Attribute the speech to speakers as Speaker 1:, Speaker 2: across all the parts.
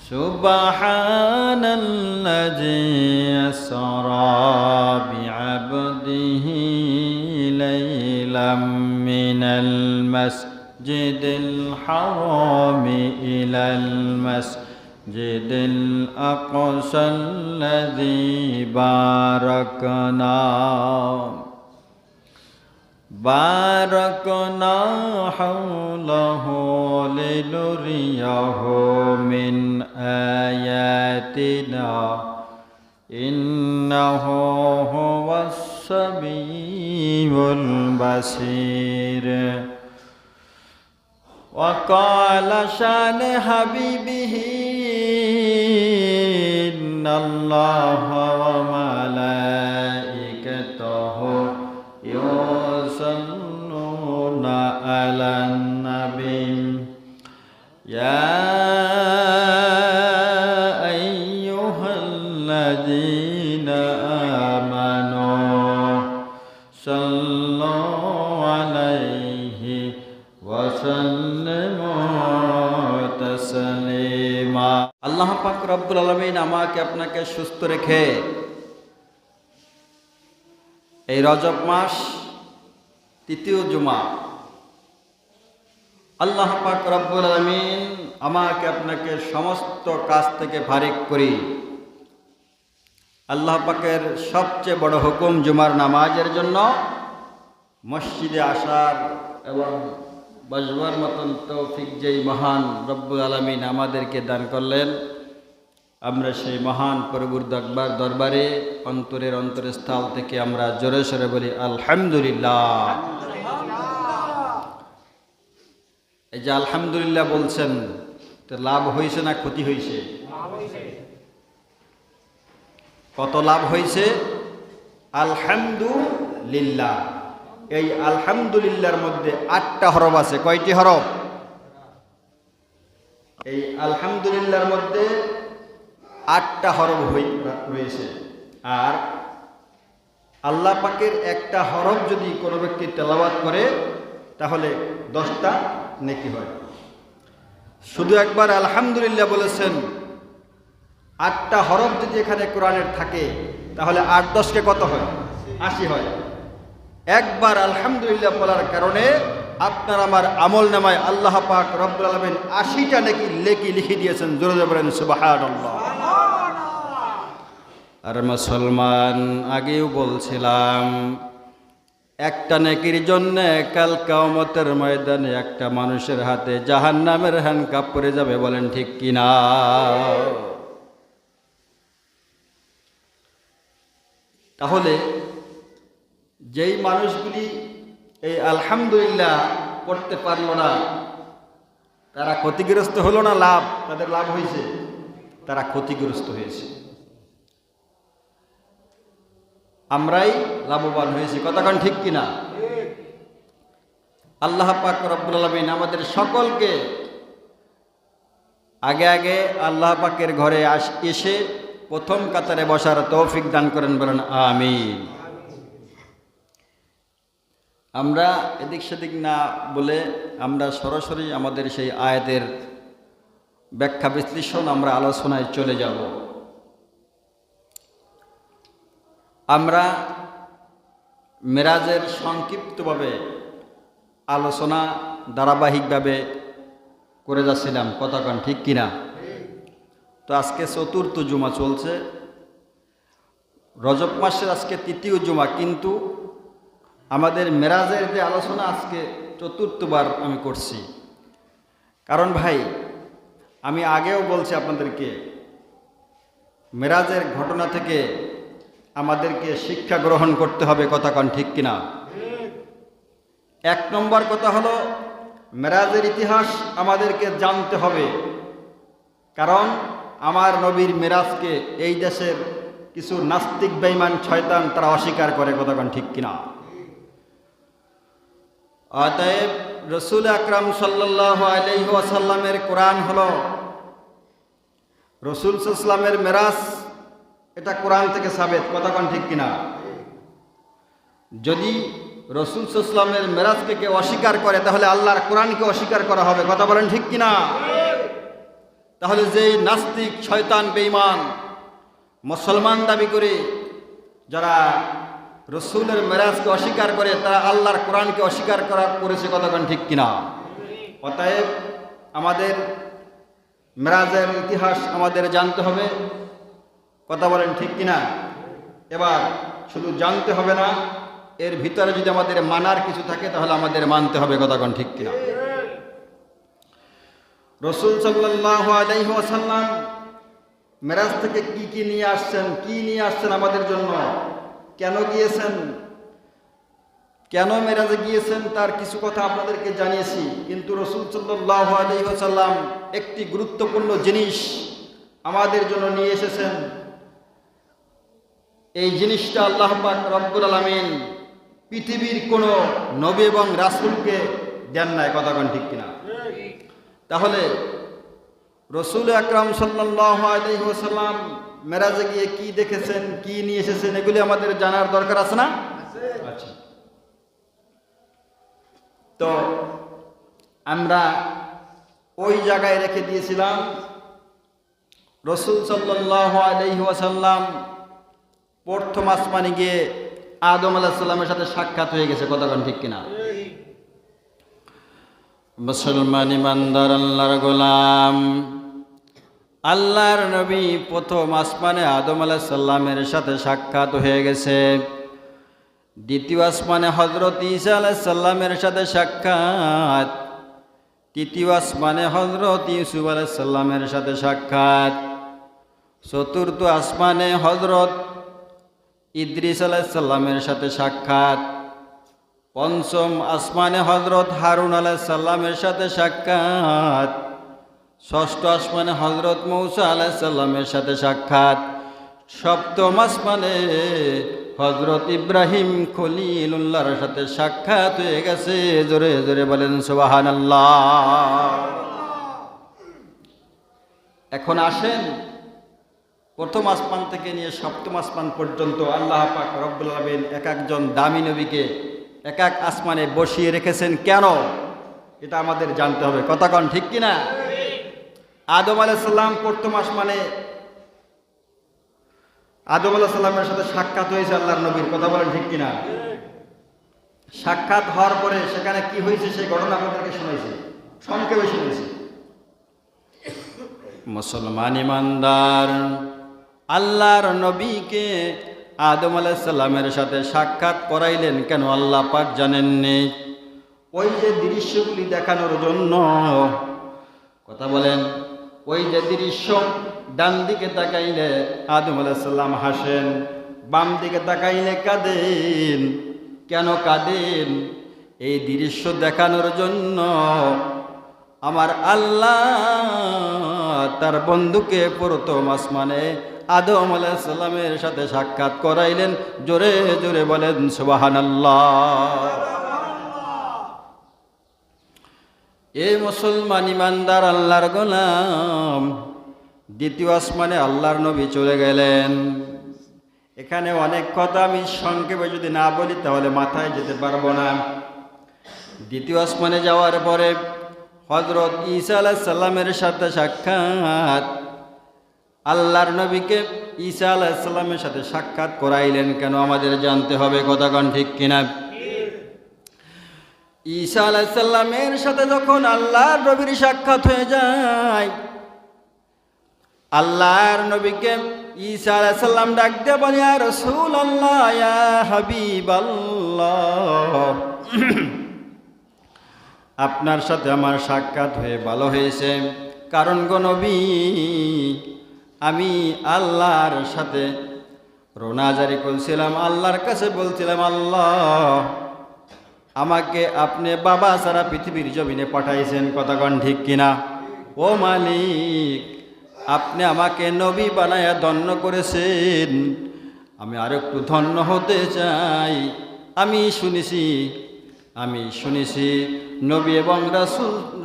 Speaker 1: সুবহানাল্লাযী আসরা বিআবদিহি লাইলাম মিনাল মাসজিদিল হারামি ইলাল মাসজিদিল আকসাল্লাযী বারাকনা হাওলাহু লিনুরিয়াহু মিন আয়াতিনা ইন্নাহু হুয়াস সামিউল বাসীর। ওয়া ক্বালা শান হাবিবিহি ইন্নাল্লাহা ওয়া মালাইকাতাহু ইউসাল্লুনা আলান নাবী ইয়া আইয়ুহাল্লাযীনা আমানু সাল্লু আলাইহি ওয়া সাল্লিমু তাসলিমা। আল্লাহ পাক রব্বুল আলামিন আমাকে আপনাকে সুস্থ রেখে এই রজব মাস তৃতীয় জুমা, আল্লাহ পাক রব্বুল আলামিন আমাকে আপনাকে সমস্ত কাজ থেকে ফারিক করি আল্লাহ পাকের সবচেয়ে বড় হুকুম জুমার নামাজের জন্য মসজিদে আসার এবং বসবার মতন তৌফিক যেই মহান রব্বুল আলামিন আমাদেরকে দান করলেন, আমরা সেই মহান প্রভুর দরবারে অন্তরের অন্তরস্থল থেকে আমরা জোরে সোরে বলি আলহামদুলিল্লাহ। এই যে আলহামদুলিল্লাহ বলছেন, তো লাভ হয়েছে না ক্ষতি হয়েছে? কত লাভ হয়েছে? আলহামদুলিল্লাহ। এই আলহামদুলিল্লাহর মধ্যে 8টা হরফ আছে। কয়টি হরফ? এই আলহামদুলিল্লাহর মধ্যে 8টা হরফ রয়েছে। আর আল্লাহ পাকের একটা হরফ যদি কোনো ব্যক্তি তেলাওয়াত করে তাহলে 10টা নেকি হয়। শুধু একবার আলহামদুলিল্লাহ বলেছেন, 8টা হরফ যদি এখানে কোরআনের থাকে তাহলে 8 10 কত হয়? 80 হয়। একবার আলহামদুলিল্লাহ বলার কারণে আপনার আমার আমল নামায় আল্লাহ পাক রব্বুল আলামিন 80টা নেকি লিখে দিয়েছেন। জোরে জোরে বলেন সুবহানাল্লাহ। আর মুসলমান, আগেও বলছিলাম, একটা নেকির জন্য কাল কিয়ামতের ময়দানে একটা মানুষের হাতে জাহান্নামের হ্যান্ডকাপ পড়ে যাবে। বলেন ঠিক কিনা? তাহলে যেই মানুষগুলি এই আলহামদুলিল্লাহ পড়তে পারল না, তারা ক্ষতিগ্রস্ত হলো না লাভ? তাদের লাভ হয়েছে? তারা ক্ষতিগ্রস্ত হয়েছে। আমরাই লাভবান হয়েছি। কথাক্ষণ ঠিক কিনা? আল্লাহ পাক রব্বুল আলামিন আমাদের সকলকে আগে আগে আল্লাহ পাকের ঘরে এসে প্রথম কাতারে বসার তৌফিক দান করেন। বলেন আমিন। আমরা এদিক সেদিক না বলে আমরা সরাসরি আমাদের সেই আয়াতের ব্যাখ্যা বিশ্লেষণ আমরা আলোচনায় চলে যাব। আমরা মেরাজের সংক্ষিপ্তভাবে আলোচনা ধারাবাহিকভাবে করে যাচ্ছিলাম। কথাক্ষণ ঠিক কিনা? তো আজকে 4র্থ জুমা চলছে, রজব মাসের আজকে 3য় জুমা, কিন্তু আমাদের মেরাজের যে আলোচনা আজকে 4র্থবার আমি করছি। কারণ ভাই, আমি আগেও বলছি আপনাদেরকে, মেরাজের ঘটনা থেকে আমাদেরকে শিক্ষা গ্রহণ করতে হবে। কথাক্ষণ ঠিক কিনা? 1 নম্বর কথা হলো, মেরাজের ইতিহাস আমাদেরকে জানতে হবে। কারণ আমার নবীর মেরাজকে এই দেশের কিছু নাস্তিক বেঈমান শয়তান তারা অস্বীকার করে। কথাক্ষণ ঠিক কিনা? অতএব রসুল আকরাম সাল্লাল্লাহু আলাইহি ওয়াসাল্লামের কোরআন হলো রসুল সাল্লামের মেরাজ, এটা কোরআন থেকে সাবেত। কথাক্ষণ ঠিক কিনা? যদি রসুল সাল্লামের মেরাজকে কেউ অস্বীকার করে তাহলে আল্লাহর কোরআনকে অস্বীকার করা হবে। কথা বলেন ঠিক কিনা? তাহলে যেই নাস্তিক, শয়তান, বেঈমান মুসলমান দাবি করে যারা রসুলের মেরাজকে অস্বীকার করে, তারা আল্লাহর কোরআনকে অস্বীকার করেছে, কতক্ষণ ঠিক কিনা? অতএব আমাদের মেরাজের ইতিহাস আমাদের জানতে হবে, কথা বলেন ঠিক কিনা? এবার শুধু জানতে হবে না, এর ভিতরে যদি আমাদের মানার কিছু থাকে তাহলে আমাদের মানতে হবে, কতক্ষণ ঠিক কিনা? রসুল সাল্লাল্লাহু আলাইহি ওয়াসাল্লাম মেরাজ থেকে কি নিয়ে আসছেন আমাদের জন্য, কেন গিয়েছেন, কেন মেরাজে গিয়েছেন, তার কিছু কথা আপনাদেরকে জানিয়েছি। কিন্তু রসুল সাল্লাল্লাহু আলাইহি ওয়াসাল্লাম একটি গুরুত্বপূর্ণ জিনিস আমাদের জন্য নিয়ে এসেছেন। এই জিনিসটা আল্লাহ পাক রব্বুল আলামিন পৃথিবীর কোনো নবী এবং রাসূলকে দেন নাই, কতক্ষণ ঠিক কিনা? তাহলে রসুল আকরাম সাল্লাল্লাহু আলাইহি ওয়াসাল্লাম মেরাজে গিয়ে কি দেখেছেন, কি নিয়ে এসেছেন, এগুলি আমাদের জানার দরকার আছে না? আচ্ছা, তো আমরা ওই জায়গায় রেখে দিয়েছিলাম রসুল সাল্লাল্লাহু আলাইহি ওয়াসাল্লাম প্রথম আসমানে গিয়ে আদম আলাইহিস সালামের সাথে সাক্ষাৎ হয়ে গেছে, কতক্ষণ ঠিক কিনা? মুসলমান ইমানদার আল্লাহর গোলাম, আল্লাহর নবী প্রথম আসমানে আদম আলাইহিস সালামের সাথে সাক্ষাৎ হয়ে গেছে। দ্বিতীয় আসমানে হযরত ঈসা আলাইহিস সালামের সাথে সাক্ষাৎ, তৃতীয় আসমানে হযরত ইউসুফ আলাইহিস সালামের সাথে সাক্ষাৎ, চতুর্থ আসমানে হযরত ইদ্রিস আলাইহিস সালামের সাথে সাক্ষাৎ, পঞ্চম আসমানে হযরত হারুন আলাইহিস সালামের সাথে সাক্ষাৎ, ষষ্ঠ আসমানে হযরত মূসা আলাইহিস সালামের সাথে সাক্ষাৎ, সপ্তম আসমানে হযরত ইব্রাহিম খলিলুল্লাহর সাথে সাক্ষাৎ হয়ে গেছে। জোরে জোরে বলেন সুবহানাল্লাহ। এখন আসেন প্রথম আসমান থেকে নিয়ে সপ্তম আসমান পর্যন্ত আল্লাহ পাক রব্বুল আলামিন এক একজন দামি নবীকে এক এক আসমানে বসিয়ে রেখেছেন কেন, এটা আমাদের জানতে হবে, কতক্ষণ ঠিক কিনা? আদম আলাইহিস সালাম প্রথম আসমানে আদম আলাইহিস সালামের সাথে সাক্ষাৎ হয়েছে আল্লাহর নবীর, কথা বলেন ঠিক কিনা? সাক্ষাৎ হওয়ার পরে সেখানে কি হয়েছে সেই ঘটনা আপনাদেরকে শুনাইছি, সংক্ষেপে শুনেছি। মুসলমান ইমানদার, আল্লাহর নবীকে আদম আলাইহিস সালামের সাথে সাক্ষাৎ করাইলেন কেন আল্লাহ পাক জানেননি। ওই যে দৃশ্যগুলি দেখানোর জন্য, কথা বলেন, ওই যে দৃশ্য, ডান দিকে তাকাইলে আদম আলাইহিস সালাম হাসেন, বাম দিকে তাকাইলে কাঁদেন। কেন কাঁদেন? এই দৃশ্য দেখানোর জন্য আমার আল্লাহ তার বন্ধুকে প্রথম আসমানে আদম আলাইহিস সালামের সাথে সাক্ষাৎ করাইলেন। জোরে জোরে বলেন সুবহানাল্লাহ। এই মুসলমান ইমানদার আল্লাহর গোলাম, দ্বিতীয় আসমানে আল্লাহর নবী চলে গেলেন। এখানে অনেক কথা আমি সংক্ষেপে যদি না বলি তাহলে মাথায় যেতে পারবো না। দ্বিতীয় আসমানে যাওয়ার পরে হযরত ঈসা আলাইহিস সালামের সাথে সাক্ষাৎ, আল্লাহর নবীকে ঈসা আলাইহিস সালামের সাথে সাক্ষাৎ করাইলেন কেন আমাদের জানতে হবে, কতক্ষণ ঠিক কিনা? ঈসা আলাইহিস সালামের সাথে যখন আল্লাহর নবীর সাক্ষাৎ হয়ে যায়, আল্লাহর নবীকে ঈসা আলাইহিস সালাম ডাক দিয়ে বলে, ইয়া রাসূলুল্লাহ, ইয়া হাবিবাল্লাহ, আপনার সাথে আমার সাক্ষাৎ হয়ে ভালো হয়েছে। কারণ গো নবী, আমি আল্লাহর সাথে রোনাজারি করছিলাম, আল্লাহর কাছে বলছিলাম, আল্লাহ আমাকে আপনি বাবা সারা পৃথিবীর জমিনে পাঠাইছেন, কতক্ষণ ঠিক কিনা? ও মালিক, আপনি আমাকে নবী বানায়া ধন্য করেছেন, আমি আর একটু ধন্য হতে চাই। আমি শুনেছি নবী এবং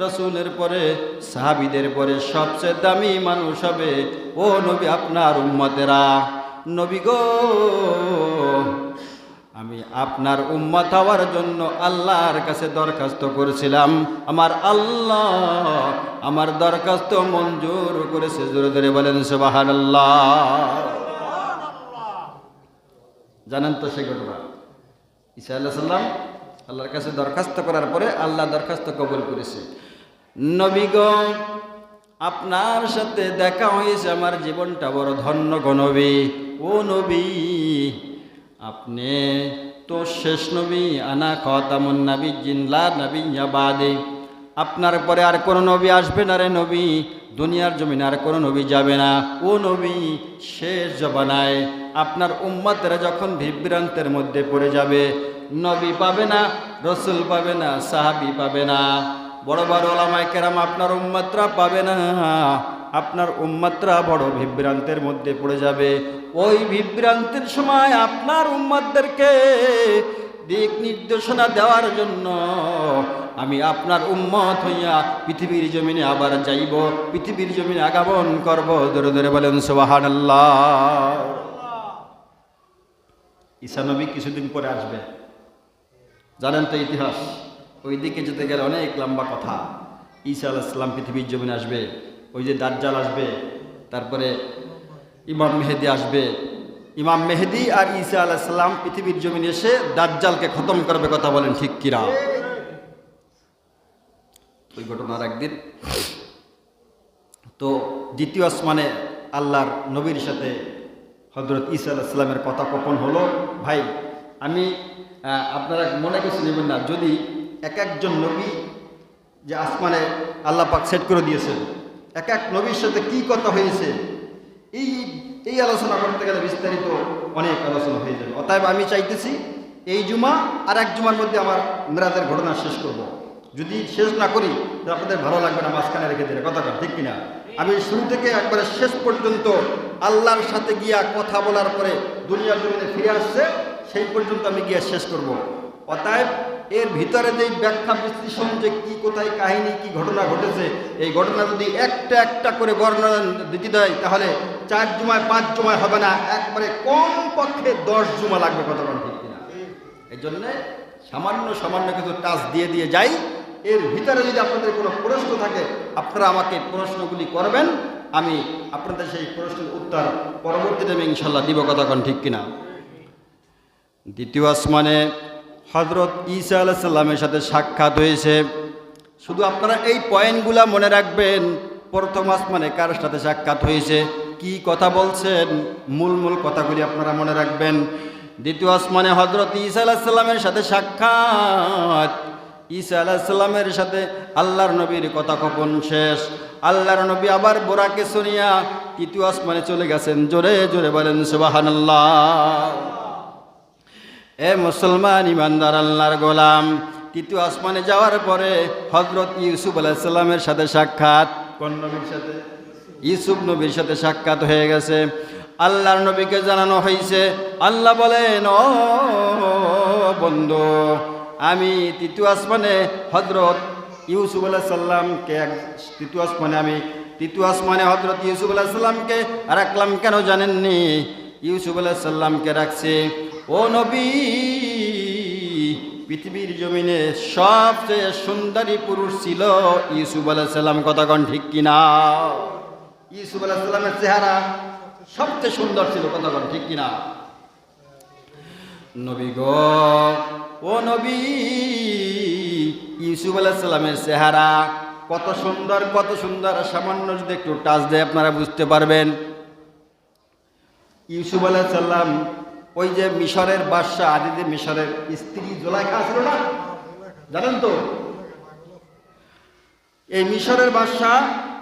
Speaker 1: রাসূলের পরে, সাহাবীদের পরে সবচেয়ে দামি মানুষ হবে ও নবী আপনার উম্মতেরা। নবী গো, আমি আপনার উম্মত হওয়ার জন্য আল্লাহর কাছে দরখাস্ত করেছিলাম, আমার আল্লাহ আমার দরখাস্ত মঞ্জুর করেছে। জোরে জোরে বলেন সুবহানাল্লাহ। জানেন তো সেই ঘটনা, ঈসা আলাইহিস সালাম আল্লাহর কাছে দরখাস্ত করার পরে আল্লাহ দরখাস্ত কবুল করেছে। নবী গো, আপনার সাথে দেখা হয়েছে, আমার জীবনটা বড় ধন্য গো নবী। ও নবী, আপনি তো শেষ নবী, আনা খাতামুন নাবিয়্যিন লা নাবিয়্যা বাদি। আপনার পরে আর কোনো নবী আসবে না রে নবী, দুনিয়ার জমিনে আর কোনো নবী যাবে না। ও নবী, শেষ জবানায় আপনার উম্মতেরা যখন বিভ্রান্তের মধ্যে পড়ে যাবে, নবী পাবে না, রসুল পাবে না, সাহাবী পাবে না, বড় বড় ওলামায়ে কেরাম আপনার উম্মতরা পাবে না। আপনার উম্মতরা বড় বিভ্রান্তের মধ্যে পড়ে যাবে। ওই বিভ্রান্তির সময় আপনার উম্মতদেরকে দিক নির্দেশনা দেওয়ার জন্য আমি আপনার উম্মত হইয়া পৃথিবীর জমিনে আবার যাইব, পৃথিবীর জমিনে আগমন করব। ধরে ধরে বলেন সুবহানাল্লাহ। ঈসা নবী কিছুদিন পরে আসবে, জানেন তো ইতিহাস। ওই দিকে যেতে গেলে অনেক লম্বা কথা। ঈসা আলাইহিস সালাম পৃথিবীর জমিনে আসবে, ওই যে দাজ্জাল আসবে, তারপরে ইমাম মেহেদী আসবে। ইমাম মেহেদী আর ঈসা আলাইহিস সালাম পৃথিবীর জমিনে এসে দাজ্জালকে খতম করবে। কথা বলেন ঠিক কিনা? ওই ঘটনার একদিন তো দ্বিতীয় আসমানে আল্লাহর নবীর সাথে হযরত ঈসা আলাইহিস সালামের কথা কখন হলো? ভাই, আমি আপনারা মনে কিছু নেবেন না, যদি এক একজন নবী যে আসমানে আল্লাহ পাক সেট করে দিয়েছেন, এক এক নবীর সাথে কি কথা হয়েছে, এই আলোচনা করতে গেলে বিস্তারিত অনেক আলোচনা হয়ে যাবে। অতএব আমি চাইতেছি এই জুমা আর এক জুমার মধ্যে আমার মেরাজের ঘটনা শেষ করব। যদি শেষ না করি তো আপনাদের ভালো লাগবে না, মাঝখানে রেখে দিলে। কথা ঠিক কিনা? আমি শুরু থেকে একবারে শেষ পর্যন্ত আল্লাহর সাথে গিয়া কথা বলার পরে দুনিয়ার জমিনে ফিরে আসছে, সেই পর্যন্ত আমি গিয়ে শেষ করব। অতএব এর ভিতরে যে ব্যাখ্যা বিশ্লেষণ, যে কি কোথায় কাহিনী, কি ঘটনা ঘটেছে, এই ঘটনা যদি একটা একটা করে বর্ণনা দিতে দেয় তাহলে 4 জুমায় 5 জুমায় হবে না, একবারে কম পক্ষে 10 জুমা লাগবে। কথা ঠিক কিনা? এই জন্যে সামান্য সামান্য কিছু টাচ দিয়ে দিয়ে যাই। এর ভিতরে যদি আপনাদের কোনো প্রশ্ন থাকে আপনারা আমাকে প্রশ্নগুলি করবেন, আমি আপনাদের সেই প্রশ্নের উত্তর পরবর্তীতে আমি ইনশাল্লাহ দিব। কথা ঠিক কিনা? দ্বিতীয় আসমানে হযরত ঈসা আলাইহিস সালামের সাথে সাক্ষাৎ হয়েছে। শুধু আপনারা এই পয়েন্টগুলা মনে রাখবেন। প্রথম আসমানে কার সাথে সাক্ষাৎ হয়েছে, কি কথা বলছেন, মূল মূল কথাগুলি আপনারা মনে রাখবেন। দ্বিতীয় আসমানে হযরত ঈসা আলাইহিস সালামের সাথে সাক্ষাৎ। ঈসা আলাইহিস সালামের সাথে আল্লাহর নবীর কথা কখন শেষ? আল্লাহর নবী আবার বোরাকে শুনিয়া তৃতীয় আসমানে চলে গেছেন। জোরে জোরে বলেন সুবহানাল্লাহ। এ মুসলমান ইমানদার আল্লাহর গোলাম, তৃতীয় আসমানে যাওয়ার পরে হযরত ইউসুফ আলাইহিস সালামের সাথে সাক্ষাৎ। কোন নবীর সাথে? ইউসুফ নবীর সাথে সাক্ষাৎ হয়ে গেছে। আল্লাহর নবীকে জানানো হয়েছে, আল্লাহ বলেন, ও বন্ধু, আমি তৃতীয় আসমানে হযরত ইউসুফ আলাইহিস সালামকে তৃতীয় আসমানে হযরত ইউসুফ আলাইহিস সালামকে রাখলাম কেন জানেননি? ইউসুফ আলাইহিস সালামকে রাখছি, ও নবী, পৃথিবীর জমিনে সবচেয়ে সুন্দরী পুরুষ ছিল ইউসুফ আলাইহিস সালাম। কথা ঠিক কিনা? ইউসুফ আলাইহিস সালামের চেহারা সবচেয়ে সুন্দর ছিল। কথা ঠিক কিনা? নবী গো, ও নবী, ইউসুফ আলাইহিস সালামের চেহারা কত সুন্দর, কত সুন্দর। সামান্য যদি একটু টাচ দেয় আপনারা বুঝতে পারবেন। ইউসুফ আলাইহিস সালাম ওই যে মিশরের বাদশা আদিতে মিশরের স্ত্রী জুলাইখা ছিল না, জানেন তো? এই মিশরের বাদশা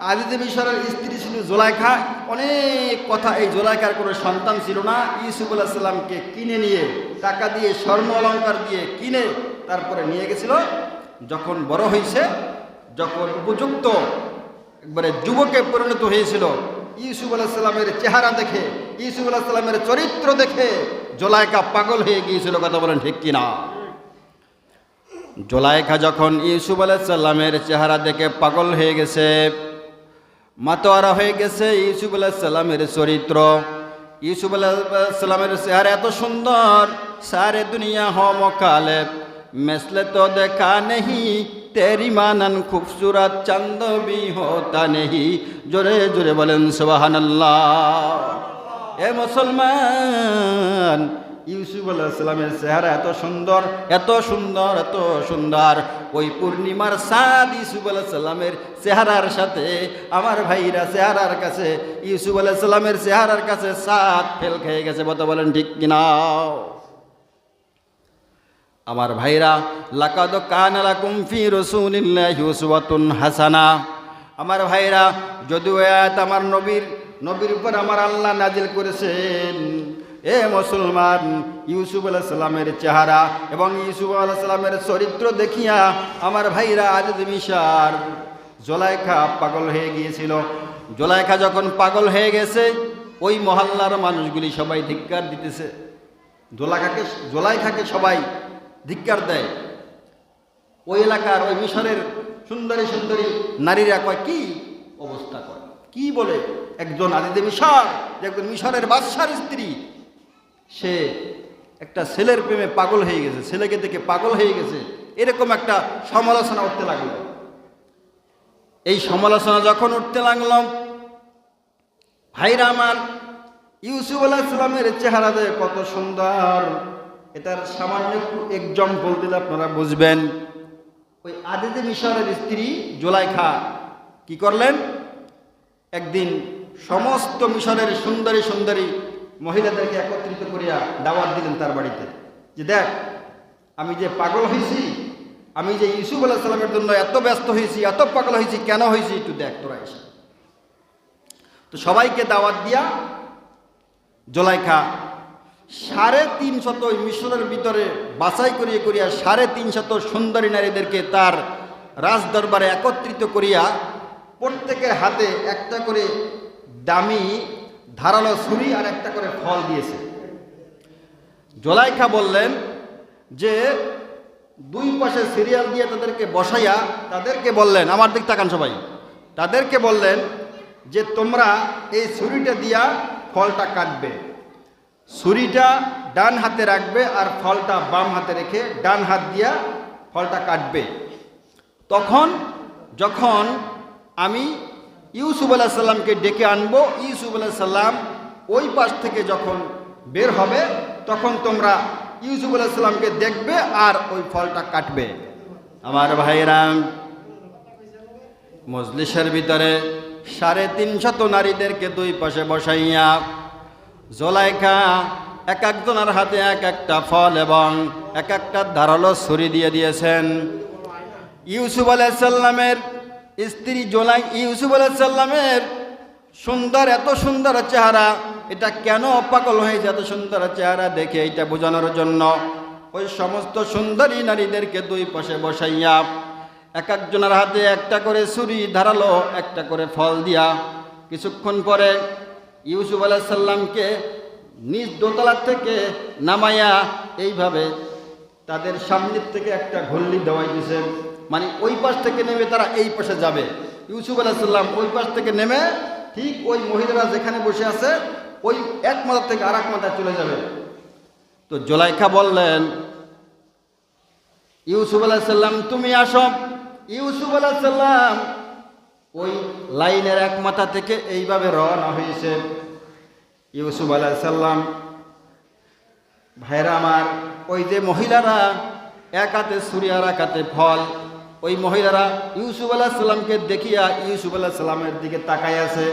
Speaker 1: আদিতে মিশরের স্ত্রী ছিল জুলাইখা। অনেক কথা। এই জুলাইখার কোনো সন্তান ছিল না। ইউসুফ আলাইহিস সালামকে কিনে নিয়ে, টাকা দিয়ে, স্বর্ণ অলংকার দিয়ে কিনে তারপরে নিয়ে গেছিল। যখন বড় হয়েছে, যখন উপযুক্ত একবারে যুবকে পরিণত হয়েছিল, ইউসুফ আলাইহিস সালামের চেহারা দেখে, ইউসুফ আলাইহিস সালামের চরিত্র দেখে জুলাইখা পাগল হয়ে গিয়েছিল। কথা বলেন ঠিক কিনা? জুলাইখা যখন ইউসুফ আলাইহিস সালামের চেহারা দেখে পাগল হয়ে গেছে, মাতোয়ারা হয়ে গেছে ইউসুফ আলাইহিস সালামের চরিত্র, ইউসুফ আলাইহিস সালামের চেহারা এত সুন্দর, সারে দুনিয়া হো মুখালেব মেসলে তো দেখা নেহি, তেরি মানান খুবসুরত চাঁদ ভি হোতা নেহি। জোরে জোরে বলেন সুবহানাল্লাহ। এ মুসলমান, ইউসুফ আলাইহিস সালামের চেহারা এত সুন্দর, এত সুন্দর, এত সুন্দর। ওই পূর্ণিমার চাঁদ ইউসুফ আলাইহিস সালামের চেহারার সাথে আমার ভাইরা চেহারার কাছে, ইউসুফ আলাইহিস সালামের চেহারার কাছে চাঁদ ফেল খেয়ে গেছে। বলতে বলেন ঠিক কিনা? আমার ভাইরা, লাকাদ কানা লাকুম ফি রাসূলিল্লাহি উসওয়াতুন হাসানা। আমার ভাইরা, যদিও আয়াত আমার নবীর উপর আমার আল্লাহ নাজিল করেছেন, এ মুসলমান, ইউসুফ আলাইহিস সালামের চেহারা এবং ইউসুফ আলাইহিস সালামের চরিত্র দেখিয়া আমার ভাইরা আজ মিশর জুলাইখা পাগল হয়ে গিয়েছিল। জুলাইখা যখন পাগল হয়ে গেছে, ওই মহল্লার মানুষগুলি সবাই ধিক্কার দিতেছে। জুলাইখাকে সবাই ধিক্কার দেয়। ওই এলাকার ওই মিশরের সুন্দরী সুন্দরী নারীরা কয়, কি অবস্থা করে, কি বলে একজন আজিজে মিশর, একজন মিশরের বাদশার স্ত্রী, সে একটা ছেলের প্রেমে পাগল হয়ে গেছে, ছেলেকে দেখে পাগল হয়ে গেছে, এরকম একটা সমালোচনা উঠতে লাগলো। এই সমালোচনা যখন উঠতে লাগলো, ভাইরা আমার, ইউসুফ আলাইহিস সালামের চেহারা দেখে কত সুন্দর, এটার সামান্য একটু এক্সাম্পল দিলে আপনারা বুঝবেন। ওই আজিজে মিশরের স্ত্রী জুলাইখা কি করলেন, একদিন সমস্ত মিশরের সুন্দরী সুন্দরী মহিলাদেরকে একত্রিত করিয়া দাওয়াত দিলেন তার বাড়িতে, যে দেখ, আমি যে পাগল হয়েছি, আমি যে ইউসুফ আলাইহিস সালামের জন্য এত ব্যস্ত হয়েছি, এত পাগল হয়েছি, কেন হয়েছি একটু দেখ তোরা এসে। তো সবাইকে দাওয়াত দিয়া জুলাইখা 350 ওই মিশরের ভিতরে বাছাই করিয়া 350 সুন্দরী নারীদেরকে তার রাজ দরবারে একত্রিত করিয়া প্রত্যেকের হাতে একটা করে দামি ধারালো ছুরি আর একটা করে ফল দিয়েছে। জুলাইখা বললেন যে দুই পাশে সিরিয়াল দিয়ে তাদেরকে বসাইয়া তাদেরকে বললেন, আমার দিক তাকান সবাই, তাদেরকে বললেন যে তোমরা এই ছুরিটা দিয়া ফলটা কাটবে, ছুরিটা ডান হাতে রাখবে আর ফলটা বাম হাতে রেখে ডান হাত দিয়া ফলটা কাটবে। তখন যখন আমি ইউসুফ আলাইহিস সালামকে ডেকে আনবো, ইউসুফ আলাইহিস সালাম ওই পাশ থেকে যখন বের হবে, তখন তোমরা ইউসুফ আলাইহিস সালামকে দেখবে আর ওই ফলটা কাটবে। আমার ভাইরা, মজলিসের ভিতরে 350 নারীদেরকে দুই পাশে বসাইয়া জুলাইখা এক একজনের হাতে এক একটা ফল এবং এক একটা ধারালো ছুরি দিয়ে দিয়েছেন। ইউসুফ আলাইহিস সালামের স্ত্রী ইউসুফ আলাইহিস সালামের সুন্দর, এত সুন্দর চেহারা, এটা কেন পাগল হয়েছে এত সুন্দর চেহারা দেখে, এটা বোঝানোর জন্য ওই সমস্ত সুন্দরী নারীদেরকে দুই পাশে বসাইয়া এক একজনের হাতে একটা করে ছুরি ধারালো একটা করে ফল দিয়া কিছুক্ষণ পরে ইউসুফ আলাইহিস সালামকে নিজ দোতলা থেকে নামাইয়া এইভাবে তাদের সামনের থেকে একটা ঘল্লি দেওয়াই দিয়েছে, মানে ওই পাশ থেকে নেমে তারা এই পাশে যাবে। ইউসুফ আলাইহিস সালাম ওই পাশ থেকে নেমে ঠিক ওই মহিলারা যেখানে বসে আছে ওই এক মাথা থেকে আর এক মাথায় চলে যাবে। তো জুলাইখা বললেন, ইউসুফ আলাইহিস সালাম তুমি আসো। ইউসুফ আলাইহিস সালাম ওই লাইনের এক মাথা থেকে এইভাবে রওনা হয়েছে। ইউসুফ আলাইহিস সালাম, ভাইরা আমার, ওই যে মহিলারা এক হাতে ছুরি আর এক হাতে ফল, ওই মহিলারা ইউসুফ আলাইহিস সালামকে দেখিয়া ইউসুফ আলাইহিস সালামের দিকে তাকাই আছে।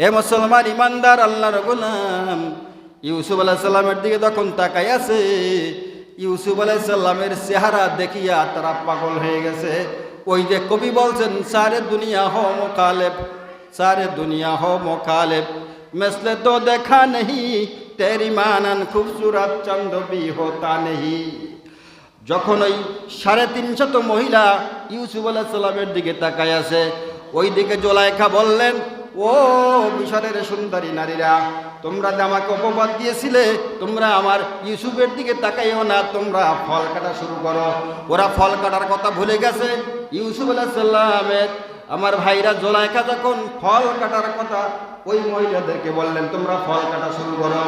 Speaker 1: এ মুসলমান ইমানদার আল্লাহর গোলাম, ইউসুফ আলাইহিস সালামের দিকে তখন তাকাই আছে, ইউসুফ আলাইহিস সালামের চেহারা দেখিয়া তারা পাগল হয়ে গেছে। ওই যে কবি বলছেন, সারে দুনিয়া হো মুখালেব, সারে দুনিয়া হো মুখালেব মেসলে তো দেখা নেহি, তেরি মানান খুবসুরত চাঁদ ভি হোতা নেহি। যখন ওই 350 মহিলা ইউসুফ আলাইহিস সালামের দিকে তাকায় আছে, ওই দিকে জুলাইখা বললেন, ও মিশরের সুন্দরী নারীরা, তোমরা যে আমাকে অপবাদ দিয়েছিলে, তোমরা আমার ইউসুফের দিকে তাকাইও না, তোমরা ফল কাটা শুরু করো। ওরা ফল কাটার কথা ভুলে গেছে। ইউসুফ আলাইহিস সালামের আমার ভাইরা জোলাইখা যখন ফল কাটার কথা ওই মহিলাদেরকে বললেন তোমরা ফল কাটা শুরু করো।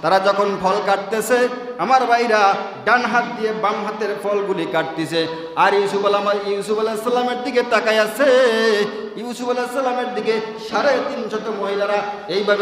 Speaker 1: তারা যখন ফল কাটতেছে আমার ভাইরা ডান হাত দিয়ে বাম হাতের ফলগুলি কাটতেছে, আর ইউসুফ আলাইহিস সালামের দিকে তাকায় আছে। ইউসুফ আলাইহিস সালামের দিকে 350 মহিলারা এইভাবে